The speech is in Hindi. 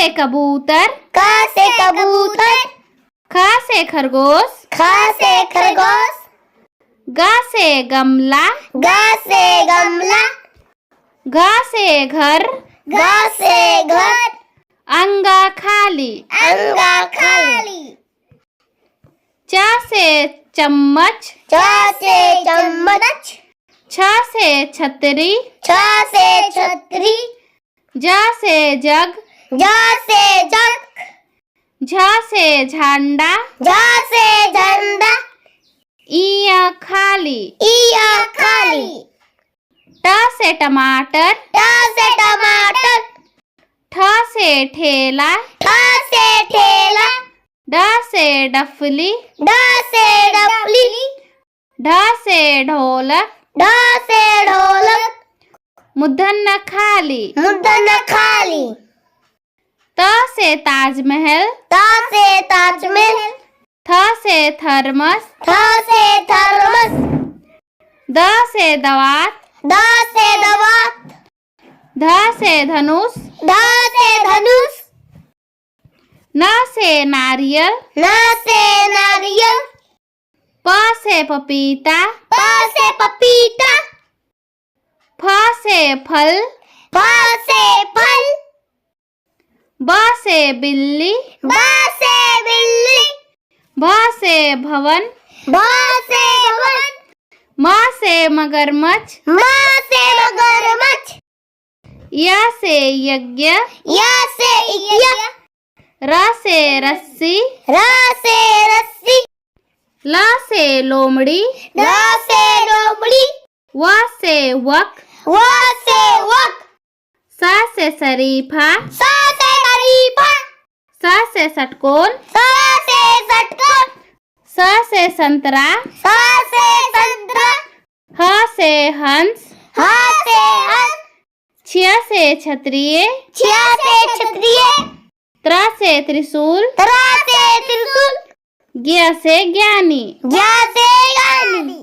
से कबूतर, क से कबूतर, ख से खरगोश, ख से खरगोश, ग से गमला, ग से गमला, घ से घर, घ से घर, अंगा खाली, अंगा खाली, च से चम्मच, च से चम्मच, छ से छतरी, छ से छतरी, ज से जग, ज से जग, झ से झंडा, झ से झंडा, इया खाली, इया खाली, ट से टमाटर, ट से टमाटर, ठ से ठेला, ठ से ठेला, ड से डफली, ड से डफली, ढ से ढोलक, ढ से ढोलक, मूर्धन्य खाली, मूर्धन्य खाली, त से ताजमहल, त से ताजमहल, थ से थर्मस, थ से थर्मस, द से दवात, द से दवात, ध से धनुष, ध से धनुष, न से नारियल, न से नारियल, प से पपीता, प से पपीता, फ से फल, फ से फल, ब से बिल्ली, ब से बिल्ली, भ से भवन, भ से भवन, म से मगरमच्छ, म से मगरमच्छ, य से यज्ञ, य से यज्ञ, र से रस्सी, र से रस्सी, ल से लोमड़ी, ल से लोमड़ी, व से वक, व से वक, स से शरीफा, स से शरीफा, स से षटकोण, स से षटकोण, स से संतरा, स से संतरा, ह से हंस, ह से हंस, छ से क्षत्रिय, छ से क्षत्रिय, त्र से त्रिशूल, त्र से त्रिशूल, ज्ञ से ज्ञानी। ज्ञ से ज्ञानी।